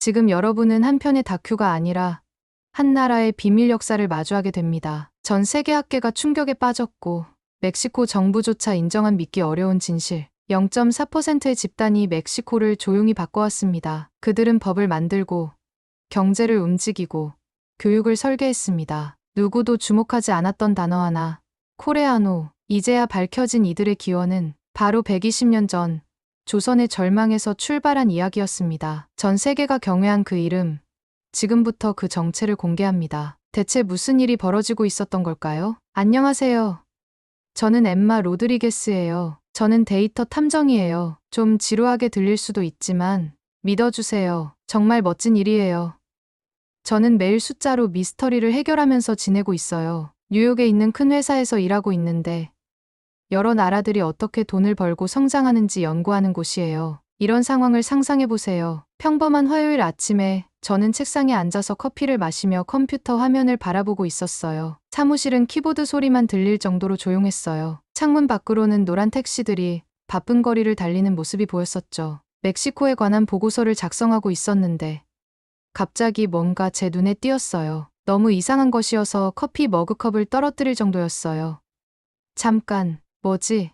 지금 여러분은 한 편의 다큐가 아니라 한 나라의 비밀 역사를 마주하게 됩니다. 전 세계 학계가 충격에 빠졌고 멕시코 정부조차 인정한 믿기 어려운 진실. 0.4%의 집단이 멕시코를 조용히 바꿔왔습니다. 그들은 법을 만들고 경제를 움직이고 교육을 설계했습니다. 누구도 주목하지 않았던 단어 하나, 코레아노. 이제야 밝혀진 이들의 기원은 바로 120년 전 조선의 절망에서 출발한 이야기였습니다. 전 세계가 경외한 그 이름, 지금부터 그 정체를 공개합니다. 대체 무슨 일이 벌어지고 있었던 걸까요? 안녕하세요. 저는 엠마 로드리게스예요. 저는 데이터 탐정이에요. 좀 지루하게 들릴 수도 있지만 믿어주세요. 정말 멋진 일이에요. 저는 매일 숫자로 미스터리를 해결하면서 지내고 있어요. 뉴욕에 있는 큰 회사에서 일하고 있는데 여러 나라들이 어떻게 돈을 벌고 성장하는지 연구하는 곳이에요. 이런 상황을 상상해보세요. 평범한 화요일 아침에 저는 책상에 앉아서 커피를 마시며 컴퓨터 화면을 바라보고 있었어요. 사무실은 키보드 소리만 들릴 정도로 조용했어요. 창문 밖으로는 노란 택시들이 바쁜 거리를 달리는 모습이 보였었죠. 멕시코에 관한 보고서를 작성하고 있었는데 갑자기 뭔가 제 눈에 띄었어요. 너무 이상한 것이어서 커피 머그컵을 떨어뜨릴 정도였어요. 잠깐, 뭐지?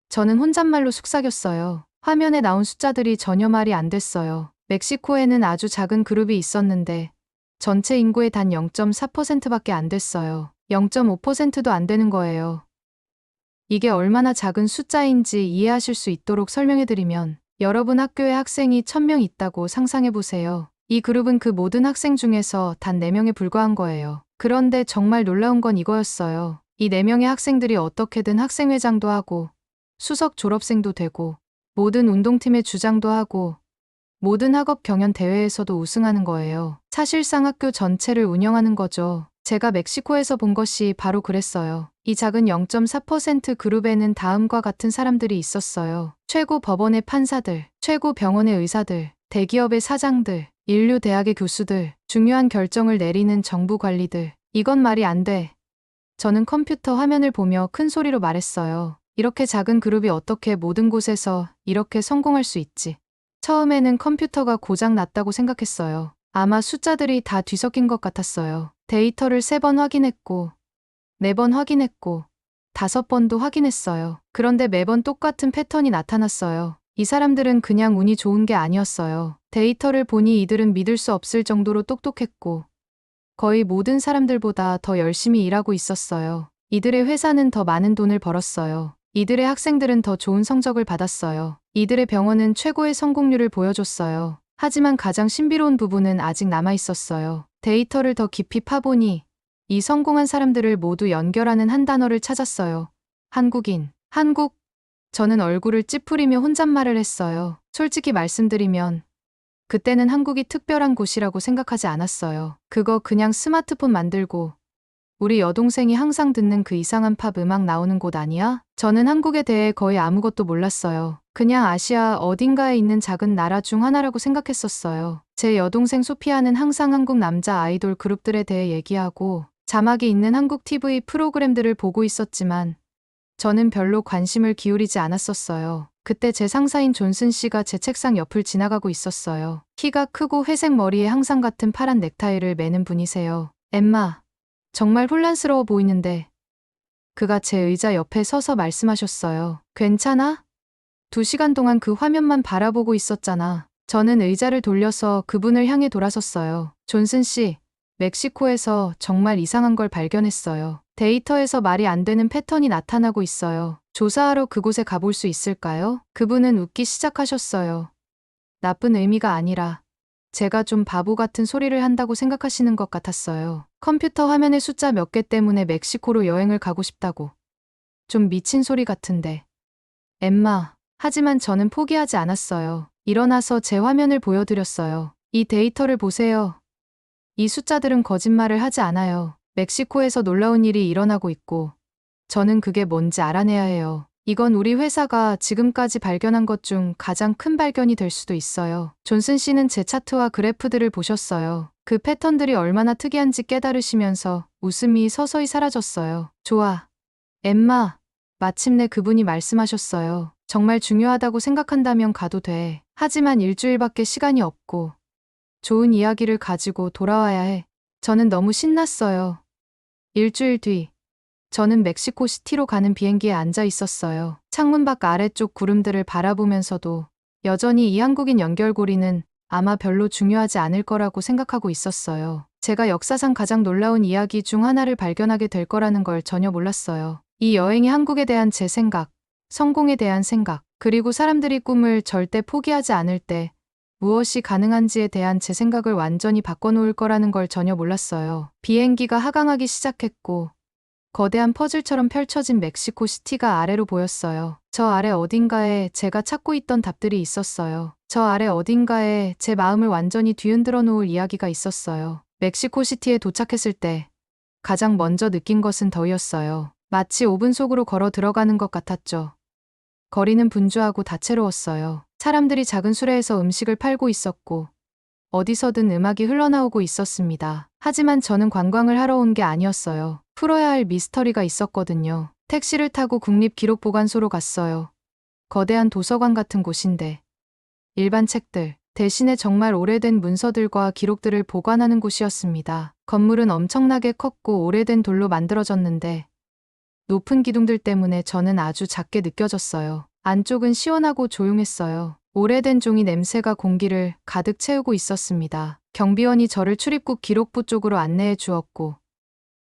저는 혼잣말로 속삭였어요. 화면에 나온 숫자들이 전혀 말이 안 됐어요. 멕시코에는 아주 작은 그룹이 있었는데 전체 인구의 단 0.4%밖에 안 됐어요. 0.5%도 안 되는 거예요. 이게 얼마나 작은 숫자인지 이해하실 수 있도록 설명해드리면 여러분 학교에 학생이 1000명 있다고 상상해보세요. 이 그룹은 그 모든 학생 중에서 단 4명에 불과한 거예요. 그런데 정말 놀라운 건 이거였어요. 이 4명의 학생들이 어떻게든 학생회장도 하고 수석 졸업생도 되고 모든 운동팀의 주장도 하고 모든 학업 경연 대회에서도 우승하는 거예요. 사실상 학교 전체를 운영하는 거죠. 제가 멕시코에서 본 것이 바로 그랬어요. 이 작은 0.4% 그룹에는 다음과 같은 사람들이 있었어요. 최고 법원의 판사들, 최고 병원의 의사들, 대기업의 사장들, 인류 대학의 교수들, 중요한 결정을 내리는 정부 관리들. 이건 말이 안 돼. 저는 컴퓨터 화면을 보며 큰 소리로 말했어요. 이렇게 작은 그룹이 어떻게 모든 곳에서 이렇게 성공할 수 있지? 처음에는 컴퓨터가 고장 났다고 생각했어요. 아마 숫자들이 다 뒤섞인 것 같았어요. 데이터를 3번 확인했고, 4번 확인했고, 5번도 확인했어요. 그런데 매번 똑같은 패턴이 나타났어요. 이 사람들은 그냥 운이 좋은 게 아니었어요. 데이터를 보니 이들은 믿을 수 없을 정도로 똑똑했고, 거의 모든 사람들보다 더 열심히 일하고 있었어요. 이들의 회사는 더 많은 돈을 벌었어요. 이들의 학생들은 더 좋은 성적을 받았어요. 이들의 병원은 최고의 성공률을 보여줬어요. 하지만 가장 신비로운 부분은 아직 남아 있었어요. 데이터를 더 깊이 파보니 이 성공한 사람들을 모두 연결하는 한 단어를 찾았어요. 한국인. 한국. 저는 얼굴을 찌푸리며 혼잣말을 했어요. 솔직히 말씀드리면 그때는 한국이 특별한 곳이라고 생각하지 않았어요. 그거 그냥 스마트폰 만들고 우리 여동생이 항상 듣는 그 이상한 팝 음악 나오는 곳 아니야? 저는 한국에 대해 거의 아무것도 몰랐어요. 그냥 아시아 어딘가에 있는 작은 나라 중 하나라고 생각했었어요. 제 여동생 소피아는 항상 한국 남자 아이돌 그룹들에 대해 얘기하고 자막이 있는 한국 TV 프로그램들을 보고 있었지만 저는 별로 관심을 기울이지 않았었어요. 그때 제 상사인 존슨 씨가 제 책상 옆을 지나가고 있었어요. 키가 크고 회색 머리에 항상 같은 파란 넥타이를 매는 분이세요. 엠마, 정말 혼란스러워 보이는데. 그가 제 의자 옆에 서서 말씀하셨어요. 괜찮아? 2시간 동안 그 화면만 바라보고 있었잖아. 저는 의자를 돌려서 그분을 향해 돌아섰어요. 존슨 씨, 멕시코에서 정말 이상한 걸 발견했어요. 데이터에서 말이 안 되는 패턴이 나타나고 있어요. 조사하러 그곳에 가볼 수 있을까요? 그분은 웃기 시작하셨어요. 나쁜 의미가 아니라 제가 좀 바보 같은 소리를 한다고 생각하시는 것 같았어요. 컴퓨터 화면의 숫자 몇 개 때문에 멕시코로 여행을 가고 싶다고. 좀 미친 소리 같은데. 엠마, 하지만 저는 포기하지 않았어요. 일어나서 제 화면을 보여드렸어요. 이 데이터를 보세요. 이 숫자들은 거짓말을 하지 않아요. 멕시코에서 놀라운 일이 일어나고 있고 저는 그게 뭔지 알아내야 해요. 이건 우리 회사가 지금까지 발견한 것 중 가장 큰 발견이 될 수도 있어요. 존슨 씨는 제 차트와 그래프들을 보셨어요. 그 패턴들이 얼마나 특이한지 깨달으시면서 웃음이 서서히 사라졌어요. 좋아. 엠마, 마침내 그분이 말씀하셨어요. 정말 중요하다고 생각한다면 가도 돼. 하지만 일주일밖에 시간이 없고 좋은 이야기를 가지고 돌아와야 해. 저는 너무 신났어요. 일주일 뒤, 저는 멕시코 시티로 가는 비행기에 앉아 있었어요. 창문 밖 아래쪽 구름들을 바라보면서도 여전히 이 한국인 연결고리는 아마 별로 중요하지 않을 거라고 생각하고 있었어요. 제가 역사상 가장 놀라운 이야기 중 하나를 발견하게 될 거라는 걸 전혀 몰랐어요. 이 여행이 한국에 대한 제 생각, 성공에 대한 생각, 그리고 사람들이 꿈을 절대 포기하지 않을 때 무엇이 가능한지에 대한 제 생각을 완전히 바꿔놓을 거라는 걸 전혀 몰랐어요. 비행기가 하강하기 시작했고 거대한 퍼즐처럼 펼쳐진 멕시코 시티가 아래로 보였어요. 저 아래 어딘가에 제가 찾고 있던 답들이 있었어요. 저 아래 어딘가에 제 마음을 완전히 뒤흔들어 놓을 이야기가 있었어요. 멕시코 시티에 도착했을 때 가장 먼저 느낀 것은 더위였어요. 마치 오븐 속으로 걸어 들어가는 것 같았죠. 거리는 분주하고 다채로웠어요. 사람들이 작은 수레에서 음식을 팔고 있었고 어디서든 음악이 흘러나오고 있었습니다. 하지만 저는 관광을 하러 온 게 아니었어요. 풀어야 할 미스터리가 있었거든요. 택시를 타고 국립기록보관소로 갔어요. 거대한 도서관 같은 곳인데 일반 책들 대신에 정말 오래된 문서들과 기록들을 보관하는 곳이었습니다. 건물은 엄청나게 컸고 오래된 돌로 만들어졌는데 높은 기둥들 때문에 저는 아주 작게 느껴졌어요. 안쪽은 시원하고 조용했어요. 오래된 종이 냄새가 공기를 가득 채우고 있었습니다. 경비원이 저를 출입국 기록부 쪽으로 안내해 주었고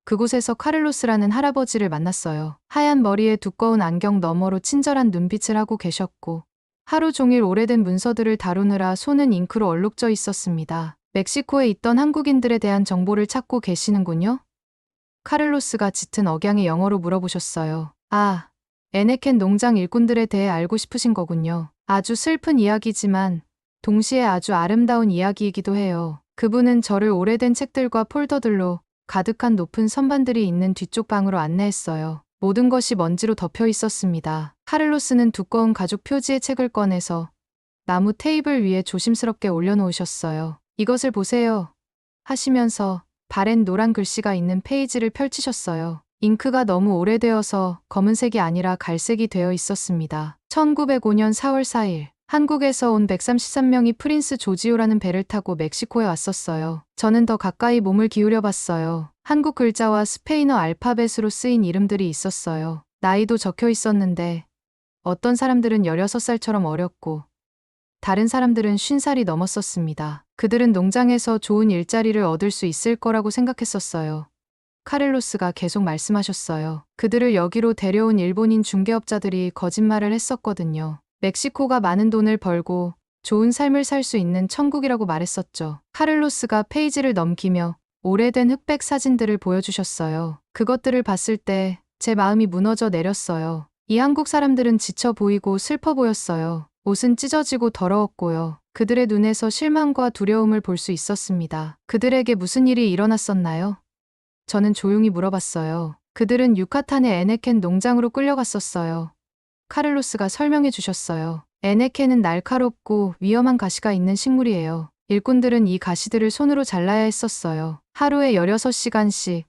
그곳에서 카를로스라는 할아버지를 만났어요. 하얀 머리에 두꺼운 안경 너머로 친절한 눈빛을 하고 계셨고 하루 종일 오래된 문서들을 다루느라 손은 잉크로 얼룩져 있었습니다. 멕시코에 있던 한국인들에 대한 정보를 찾고 계시는군요. 카를로스가 짙은 억양의 영어로 물어보셨어요. 아, 에네켄 농장 일꾼들에 대해 알고 싶으신 거군요. 아주 슬픈 이야기지만 동시에 아주 아름다운 이야기이기도 해요. 그분은 저를 오래된 책들과 폴더들로 가득한 높은 선반들이 있는 뒤쪽 방으로 안내했어요. 모든 것이 먼지로 덮여 있었습니다. 카를로스는 두꺼운 가죽 표지의 책을 꺼내서 나무 테이블 위에 조심스럽게 올려놓으셨어요. 이것을 보세요. 하시면서 바랜 노란 글씨가 있는 페이지를 펼치셨어요. 잉크가 너무 오래되어서 검은색이 아니라 갈색이 되어 있었습니다. 1905년 4월 4일 한국에서 온 133명이 프린스 조지오라는 배를 타고 멕시코에 왔었어요. 저는 더 가까이 몸을 기울여 봤어요. 한국 글자와 스페인어 알파벳으로 쓰인 이름들이 있었어요. 나이도 적혀 있었는데 어떤 사람들은 16살처럼 어렸고 다른 사람들은 50살이 넘었었습니다. 그들은 농장에서 좋은 일자리를 얻을 수 있을 거라고 생각했었어요. 카를로스가 계속 말씀하셨어요. 그들을 여기로 데려온 일본인 중개업자들이 거짓말을 했었거든요. 멕시코가 많은 돈을 벌고 좋은 삶을 살 수 있는 천국이라고 말했었죠. 카를로스가 페이지를 넘기며 오래된 흑백 사진들을 보여주셨어요. 그것들을 봤을 때 제 마음이 무너져 내렸어요. 이 한국 사람들은 지쳐 보이고 슬퍼 보였어요. 옷은 찢어지고 더러웠고요. 그들의 눈에서 실망과 두려움을 볼 수 있었습니다. 그들에게 무슨 일이 일어났었나요? 저는 조용히 물어봤어요. 그들은 유카탄의 에네켄 농장으로 끌려갔었어요. 카를로스가 설명해 주셨어요. 에네켄은 날카롭고 위험한 가시가 있는 식물이에요. 일꾼들은 이 가시들을 손으로 잘라야 했었어요. 하루에 16시간씩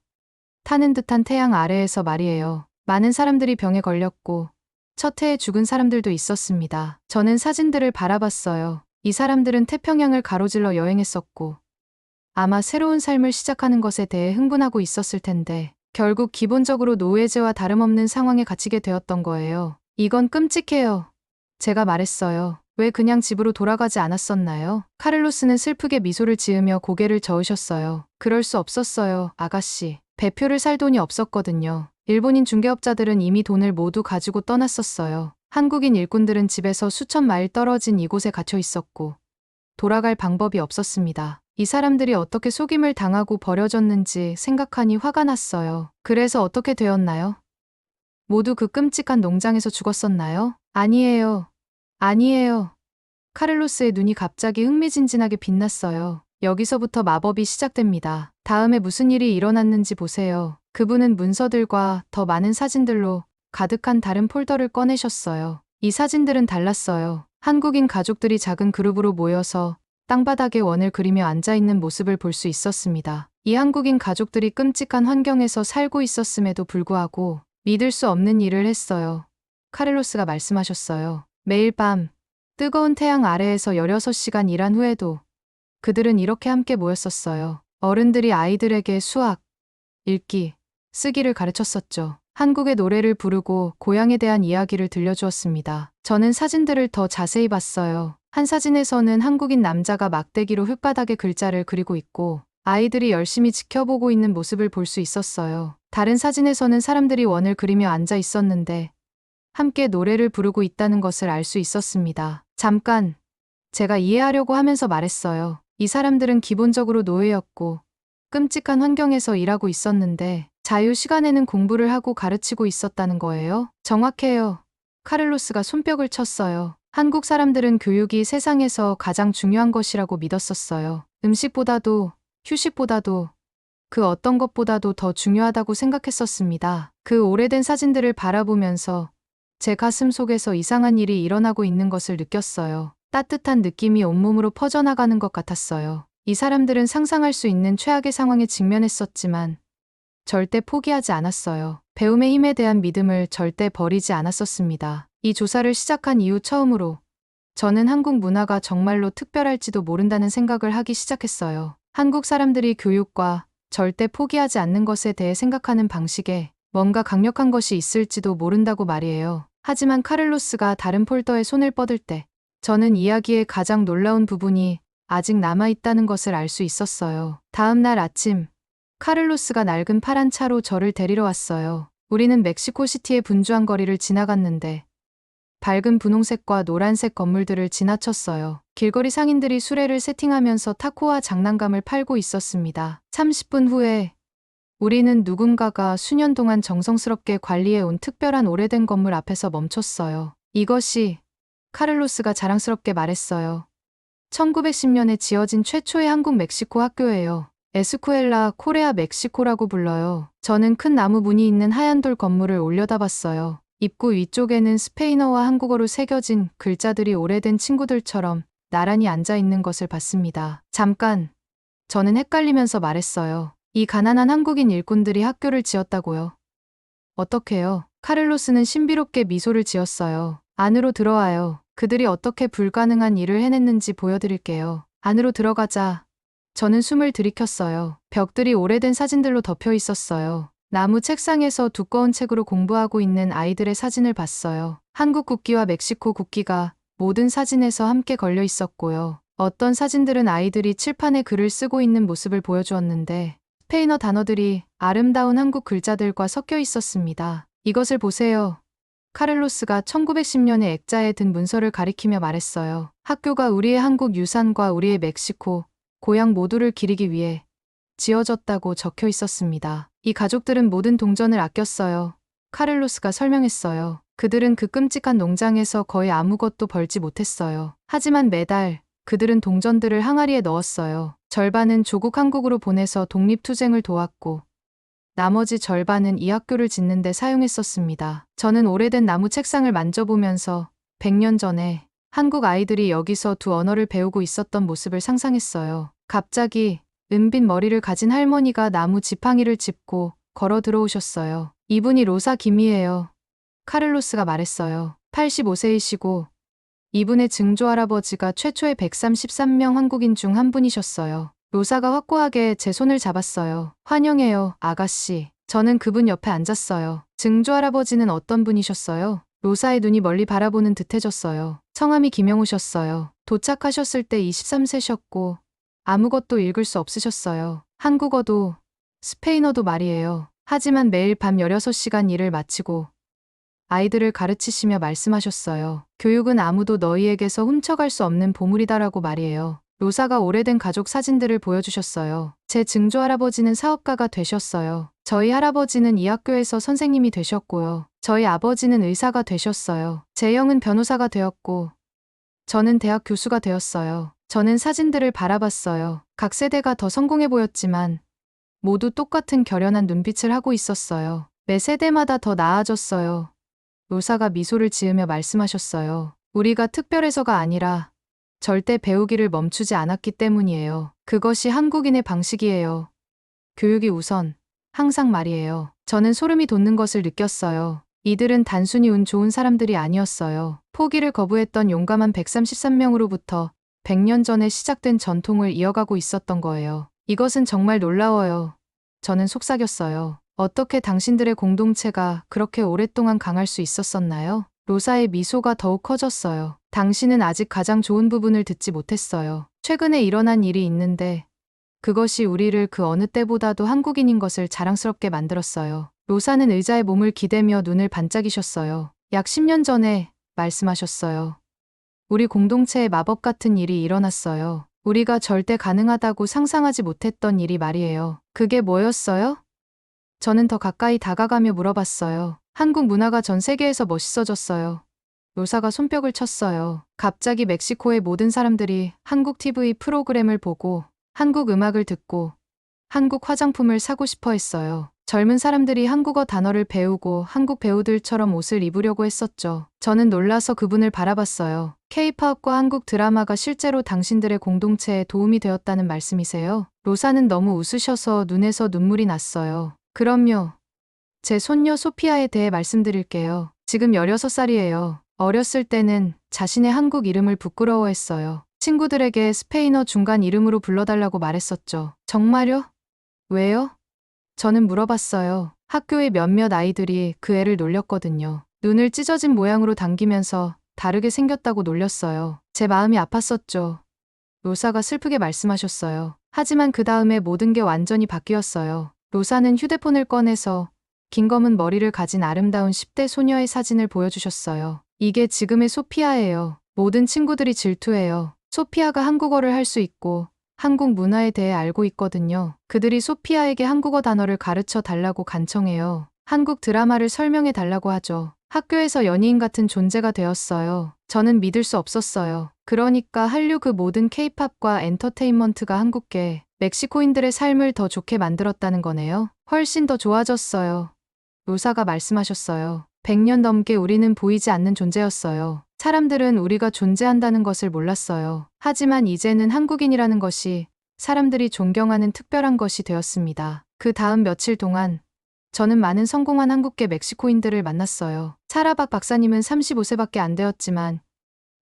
타는 듯한 태양 아래에서 말이에요. 많은 사람들이 병에 걸렸고 첫 해에 죽은 사람들도 있었습니다. 저는 사진들을 바라봤어요. 이 사람들은 태평양을 가로질러 여행했었고 아마 새로운 삶을 시작하는 것에 대해 흥분하고 있었을 텐데 결국 기본적으로 노예제와 다름없는 상황에 갇히게 되었던 거예요. 이건 끔찍해요. 제가 말했어요. 왜 그냥 집으로 돌아가지 않았었나요? 카를로스는 슬프게 미소를 지으며 고개를 저으셨어요. 그럴 수 없었어요, 아가씨. 배표를 살 돈이 없었거든요. 일본인 중개업자들은 이미 돈을 모두 가지고 떠났었어요. 한국인 일꾼들은 집에서 수천 마일 떨어진 이곳에 갇혀 있었고 돌아갈 방법이 없었습니다. 이 사람들이 어떻게 속임을 당하고 버려졌는지 생각하니 화가 났어요. 그래서 어떻게 되었나요? 모두 그 끔찍한 농장에서 죽었었나요? 아니에요. 아니에요. 카를로스의 눈이 갑자기 흥미진진하게 빛났어요. 여기서부터 마법이 시작됩니다. 다음에 무슨 일이 일어났는지 보세요. 그분은 문서들과 더 많은 사진들로 가득한 다른 폴더를 꺼내셨어요. 이 사진들은 달랐어요. 한국인 가족들이 작은 그룹으로 모여서 땅바닥에 원을 그리며 앉아있는 모습을 볼 수 있었습니다. 이 한국인 가족들이 끔찍한 환경에서 살고 있었음에도 불구하고 믿을 수 없는 일을 했어요. 카를로스가 말씀하셨어요. 매일 밤 뜨거운 태양 아래에서 16시간 일한 후에도 그들은 이렇게 함께 모였었어요. 어른들이 아이들에게 수학, 읽기, 쓰기를 가르쳤었죠. 한국의 노래를 부르고 고향에 대한 이야기를 들려주었습니다. 저는 사진들을 더 자세히 봤어요. 한 사진에서는 한국인 남자가 막대기로 흙바닥에 글자를 그리고 있고 아이들이 열심히 지켜보고 있는 모습을 볼 수 있었어요. 다른 사진에서는 사람들이 원을 그리며 앉아 있었는데 함께 노래를 부르고 있다는 것을 알 수 있었습니다. 잠깐, 제가 이해하려고 하면서 말했어요. 이 사람들은 기본적으로 노예였고 끔찍한 환경에서 일하고 있었는데 자유 시간에는 공부를 하고 가르치고 있었다는 거예요? 정확해요. 카를로스가 손뼉을 쳤어요. 한국 사람들은 교육이 세상에서 가장 중요한 것이라고 믿었었어요. 음식보다도, 휴식보다도, 그 어떤 것보다도 더 중요하다고 생각했었습니다. 그 오래된 사진들을 바라보면서 제 가슴 속에서 이상한 일이 일어나고 있는 것을 느꼈어요. 따뜻한 느낌이 온몸으로 퍼져나가는 것 같았어요. 이 사람들은 상상할 수 있는 최악의 상황에 직면했었지만 절대 포기하지 않았어요. 배움의 힘에 대한 믿음을 절대 버리지 않았었습니다. 이 조사를 시작한 이후 처음으로 저는 한국 문화가 정말로 특별할지도 모른다는 생각을 하기 시작했어요. 한국 사람들이 교육과 절대 포기하지 않는 것에 대해 생각하는 방식에 뭔가 강력한 것이 있을지도 모른다고 말이에요. 하지만 카를로스가 다른 폴더에 손을 뻗을 때 저는 이야기의 가장 놀라운 부분이 아직 남아있다는 것을 알 수 있었어요. 다음 날 아침, 카를로스가 낡은 파란 차로 저를 데리러 왔어요. 우리는 멕시코시티의 분주한 거리를 지나갔는데 밝은 분홍색과 노란색 건물들을 지나쳤어요. 길거리 상인들이 수레를 세팅하면서 타코와 장난감을 팔고 있었습니다. 30분 후에 우리는 누군가가 수년 동안 정성스럽게 관리해온 특별한 오래된 건물 앞에서 멈췄어요. 이것이, 카를로스가 자랑스럽게 말했어요. 1910년에 지어진 최초의 한국 멕시코 학교예요. 에스쿠엘라 코레아 멕시코라고 불러요. 저는 큰 나무 문이 있는 하얀 돌 건물을 올려다봤어요. 입구 위쪽에는 스페인어와 한국어로 새겨진 글자들이 오래된 친구들처럼 나란히 앉아 있는 것을 봤습니다. 잠깐, 저는 헷갈리면서 말했어요. 이 가난한 한국인 일꾼들이 학교를 지었다고요. 어떻게요? 카를로스는 신비롭게 미소를 지었어요. 안으로 들어와요. 그들이 어떻게 불가능한 일을 해냈는지 보여드릴게요. 안으로 들어가자. 저는 숨을 들이켰어요. 벽들이 오래된 사진들로 덮여 있었어요. 나무 책상에서 두꺼운 책으로 공부하고 있는 아이들의 사진을 봤어요. 한국 국기와 멕시코 국기가 모든 사진에서 함께 걸려 있었고요. 어떤 사진들은 아이들이 칠판에 글을 쓰고 있는 모습을 보여주었는데 스페인어 단어들이 아름다운 한국 글자들과 섞여 있었습니다. 이것을 보세요. 카를로스가 1910년에 액자에 든 문서를 가리키며 말했어요. 학교가 우리의 한국 유산과 우리의 멕시코, 고향 모두를 기리기 위해 지어졌다고 적혀 있었습니다. 이 가족들은 모든 동전을 아꼈어요. 카를로스가 설명했어요. 그들은 그 끔찍한 농장에서 거의 아무것도 벌지 못했어요. 하지만 매달 그들은 동전들을 항아리에 넣었어요. 절반은 조국 한국으로 보내서 독립투쟁을 도왔고 나머지 절반은 이 학교를 짓는 데 사용했었습니다. 저는 오래된 나무 책상을 만져보면서 100년 전에 한국 아이들이 여기서 두 언어를 배우고 있었던 모습을 상상했어요. 갑자기 은빛 머리를 가진 할머니가 나무 지팡이를 짚고 걸어 들어오셨어요. 이분이 로사 김이에요. 카를로스가 말했어요. 85세이시고 이분의 증조할아버지가 최초의 133명 한국인 중 한 분이셨어요. 로사가 확고하게 제 손을 잡았어요. 환영해요, 아가씨. 저는 그분 옆에 앉았어요. 증조할아버지는 어떤 분이셨어요? 로사의 눈이 멀리 바라보는 듯해졌어요. 성함이 김영우셨어요. 도착하셨을 때 23세셨고 아무것도 읽을 수 없으셨어요. 한국어도 스페인어도 말이에요. 하지만 매일 밤 16시간 일을 마치고 아이들을 가르치시며 말씀하셨어요. 교육은 아무도 너희에게서 훔쳐갈 수 없는 보물이다라고 말이에요. 로사가 오래된 가족 사진들을 보여주셨어요. 제 증조할아버지는 사업가가 되셨어요. 저희 할아버지는 이 학교에서 선생님이 되셨고요. 저희 아버지는 의사가 되셨어요. 제 형은 변호사가 되었고 저는 대학 교수가 되었어요. 저는 사진들을 바라봤어요. 각 세대가 더 성공해 보였지만 모두 똑같은 결연한 눈빛을 하고 있었어요. 매 세대마다 더 나아졌어요. 로사가 미소를 지으며 말씀하셨어요. 우리가 특별해서가 아니라 절대 배우기를 멈추지 않았기 때문이에요. 그것이 한국인의 방식이에요. 교육이 우선, 항상 말이에요. 저는 소름이 돋는 것을 느꼈어요. 이들은 단순히 운 좋은 사람들이 아니었어요. 포기를 거부했던 용감한 133명으로부터 100년 전에 시작된 전통을 이어가고 있었던 거예요. 이것은 정말 놀라워요. 저는 속삭였어요. 어떻게 당신들의 공동체가 그렇게 오랫동안 강할 수 있었었나요? 로사의 미소가 더욱 커졌어요. 당신은 아직 가장 좋은 부분을 듣지 못했어요. 최근에 일어난 일이 있는데 그것이 우리를 그 어느 때보다도 한국인인 것을 자랑스럽게 만들었어요. 로사는 의자에 몸을 기대며 눈을 반짝이셨어요. 약 10년 전에 말씀하셨어요. 우리 공동체에 마법 같은 일이 일어났어요. 우리가 절대 가능하다고 상상하지 못했던 일이 말이에요. 그게 뭐였어요? 저는 더 가까이 다가가며 물어봤어요. 한국 문화가 전 세계에서 멋있어졌어요. 로사가 손뼉을 쳤어요. 갑자기 멕시코의 모든 사람들이 한국 TV 프로그램을 보고 한국 음악을 듣고 한국 화장품을 사고 싶어 했어요. 젊은 사람들이 한국어 단어를 배우고 한국 배우들처럼 옷을 입으려고 했었죠. 저는 놀라서 그분을 바라봤어요. K-팝과 한국 드라마가 실제로 당신들의 공동체에 도움이 되었다는 말씀이세요? 로사는 너무 웃으셔서 눈에서 눈물이 났어요. 그럼요. 제 손녀 소피아에 대해 말씀드릴게요. 지금 16살이에요. 어렸을 때는 자신의 한국 이름을 부끄러워했어요. 친구들에게 스페인어 중간 이름으로 불러달라고 말했었죠. 정말요? 왜요? 저는 물어봤어요. 학교의 몇몇 아이들이 그 애를 놀렸거든요. 눈을 찢어진 모양으로 당기면서 다르게 생겼다고 놀렸어요. 제 마음이 아팠었죠. 로사가 슬프게 말씀하셨어요. 하지만 그 다음에 모든 게 완전히 바뀌었어요. 로사는 휴대폰을 꺼내서 긴 검은 머리를 가진 아름다운 10대 소녀의 사진을 보여주셨어요. 이게 지금의 소피아예요. 모든 친구들이 질투해요. 소피아가 한국어를 할 수 있고 한국 문화에 대해 알고 있거든요. 그들이 소피아에게 한국어 단어를 가르쳐 달라고 간청해요. 한국 드라마를 설명해 달라고 하죠. 학교에서 연예인 같은 존재가 되었어요. 저는 믿을 수 없었어요. 그러니까 한류 그 모든 케이팝과 엔터테인먼트가 한국계 멕시코인들의 삶을 더 좋게 만들었다는 거네요. 훨씬 더 좋아졌어요. 로사가 말씀하셨어요. 100년 넘게 우리는 보이지 않는 존재였어요. 사람들은 우리가 존재한다는 것을 몰랐어요. 하지만 이제는 한국인이라는 것이 사람들이 존경하는 특별한 것이 되었습니다. 그 다음 며칠 동안 저는 많은 성공한 한국계 멕시코인들을 만났어요. 사라박 박사님은 35세밖에 안 되었지만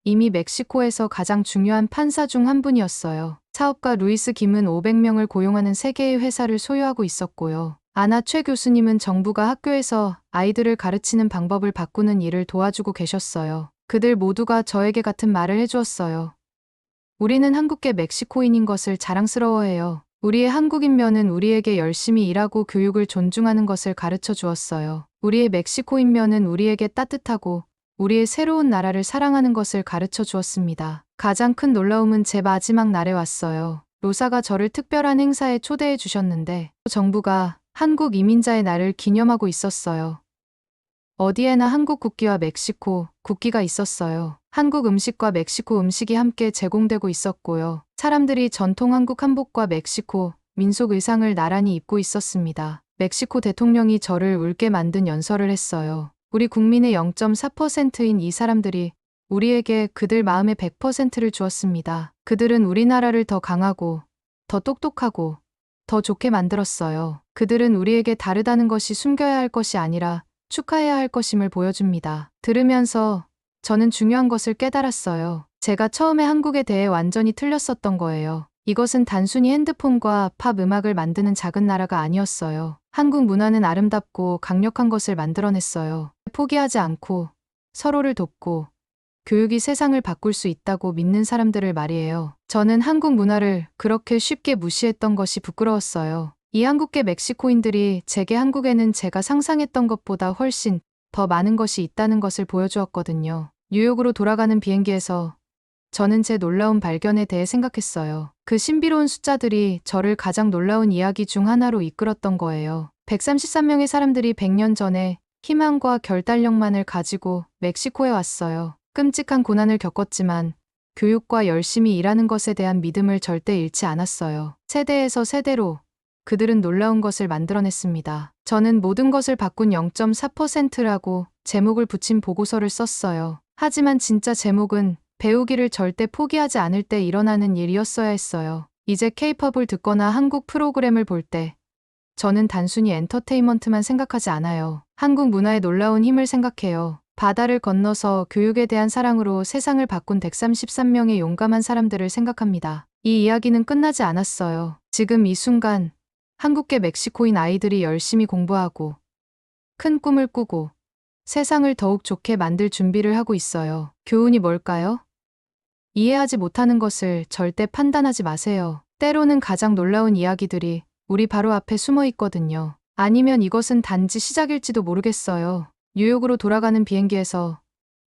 이미 멕시코에서 가장 중요한 판사 중 한 분이었어요. 사업가 루이스 김은 500명을 고용하는 3개의 회사를 소유하고 있었고요. 아나 최 교수님은 정부가 학교에서 아이들을 가르치는 방법을 바꾸는 일을 도와주고 계셨어요. 그들 모두가 저에게 같은 말을 해주었어요. 우리는 한국계 멕시코인인 것을 자랑스러워해요. 우리의 한국인면은 우리에게 열심히 일하고 교육을 존중하는 것을 가르쳐 주었어요. 우리의 멕시코인면은 우리에게 따뜻하고 우리의 새로운 나라를 사랑하는 것을 가르쳐 주었습니다. 가장 큰 놀라움은 제 마지막 날에 왔어요. 로사가 저를 특별한 행사에 초대해 주셨는데 정부가 한국 이민자의 날을 기념하고 있었어요. 어디에나 한국 국기와 멕시코 국기가 있었어요. 한국 음식과 멕시코 음식이 함께 제공되고 있었고요. 사람들이 전통 한국 한복과 멕시코 민속 의상을 나란히 입고 있었습니다. 멕시코 대통령이 저를 울게 만든 연설을 했어요. 우리 국민의 0.4%인 이 사람들이 우리에게 그들 마음의 100%를 주었습니다. 그들은 우리나라를 더 강하고 더 똑똑하고 더 좋게 만들었어요. 그들은 우리에게 다르다는 것이 숨겨야 할 것이 아니라 축하해야 할 것임을 보여줍니다. 들으면서 저는 중요한 것을 깨달았어요. 제가 처음에 한국에 대해 완전히 틀렸었던 거예요. 이것은 단순히 핸드폰과 팝 음악을 만드는 작은 나라가 아니었어요. 한국 문화는 아름답고 강력한 것을 만들어냈어요. 포기하지 않고 서로를 돕고 교육이 세상을 바꿀 수 있다고 믿는 사람들을 말이에요. 저는 한국 문화를 그렇게 쉽게 무시했던 것이 부끄러웠어요. 이 한국계 멕시코인들이 제게 한국에는 제가 상상했던 것보다 훨씬 더 많은 것이 있다는 것을 보여주었거든요. 뉴욕으로 돌아가는 비행기에서 저는 제 놀라운 발견에 대해 생각했어요. 그 신비로운 숫자들이 저를 가장 놀라운 이야기 중 하나로 이끌었던 거예요. 133명의 사람들이 100년 전에 희망과 결단력만을 가지고 멕시코에 왔어요. 끔찍한 고난을 겪었지만 교육과 열심히 일하는 것에 대한 믿음을 절대 잃지 않았어요. 세대에서 세대로 그들은 놀라운 것을 만들어냈습니다. 저는 모든 것을 바꾼 0.4%라고 제목을 붙인 보고서를 썼어요. 하지만 진짜 제목은 배우기를 절대 포기하지 않을 때 일어나는 일이었어야 했어요. 이제 K-팝을 듣거나 한국 프로그램을 볼 때 저는 단순히 엔터테인먼트만 생각하지 않아요. 한국 문화의 놀라운 힘을 생각해요. 바다를 건너서 교육에 대한 사랑으로 세상을 바꾼 133명의 용감한 사람들을 생각합니다. 이 이야기는 끝나지 않았어요. 지금 이 순간 한국계 멕시코인 아이들이 열심히 공부하고 큰 꿈을 꾸고 세상을 더욱 좋게 만들 준비를 하고 있어요. 교훈이 뭘까요? 이해하지 못하는 것을 절대 판단하지 마세요. 때로는 가장 놀라운 이야기들이 우리 바로 앞에 숨어 있거든요. 아니면 이것은 단지 시작일지도 모르겠어요. 뉴욕으로 돌아가는 비행기에서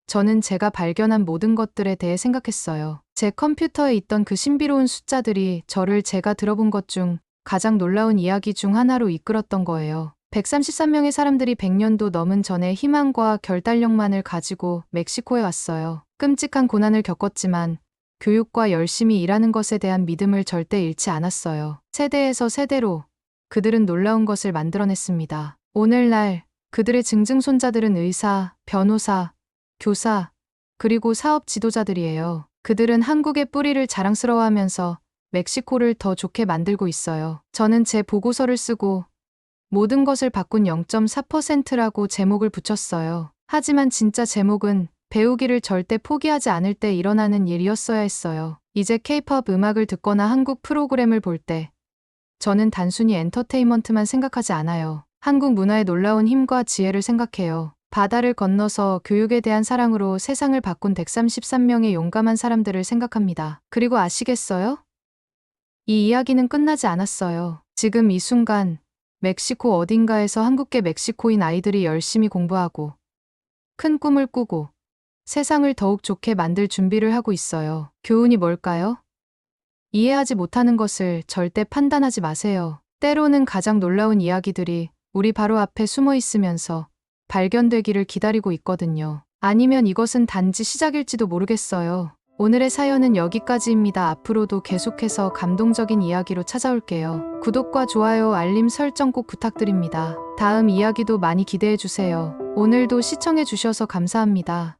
저는 제가 발견한 모든 것들에 대해 생각했어요. 제 컴퓨터에 있던 그 신비로운 숫자들이 저를 제가 들어본 것 중 가장 놀라운 이야기 중 하나로 이끌었던 거예요. 133명의 사람들이 100년도 넘은 전에 희망과 결단력만을 가지고 멕시코에 왔어요. 끔찍한 고난을 겪었지만 교육과 열심히 일하는 것에 대한 믿음을 절대 잃지 않았어요. 세대에서 세대로 그들은 놀라운 것을 만들어냈습니다. 오늘날 그들의 증증손자들은 의사, 변호사, 교사, 그리고 사업 지도자들이에요. 그들은 한국의 뿌리를 자랑스러워하면서 멕시코를 더 좋게 만들고 있어요. 저는 제 보고서를 쓰고 모든 것을 바꾼 0.4%라고 제목을 붙였어요. 하지만 진짜 제목은 배우기를 절대 포기하지 않을 때 일어나는 일이었어야 했어요. 이제 K-pop 음악을 듣거나 한국 프로그램을 볼 때 저는 단순히 엔터테인먼트만 생각하지 않아요. 한국 문화의 놀라운 힘과 지혜를 생각해요. 바다를 건너서 교육에 대한 사랑으로 세상을 바꾼 133명의 용감한 사람들을 생각합니다. 그리고 아시겠어요? 이 이야기는 끝나지 않았어요. 지금 이 순간 멕시코 어딘가에서 한국계 멕시코인 아이들이 열심히 공부하고 큰 꿈을 꾸고 세상을 더욱 좋게 만들 준비를 하고 있어요. 교훈이 뭘까요? 이해하지 못하는 것을 절대 판단하지 마세요. 때로는 가장 놀라운 이야기들이 우리 바로 앞에 숨어 있으면서 발견되기를 기다리고 있거든요. 아니면 이것은 단지 시작일지도 모르겠어요. 오늘의 사연은 여기까지입니다. 앞으로도 계속해서 감동적인 이야기로 찾아올게요. 구독과 좋아요, 알림 설정 꼭 부탁드립니다. 다음 이야기도 많이 기대해 주세요. 오늘도 시청해 주셔서 감사합니다.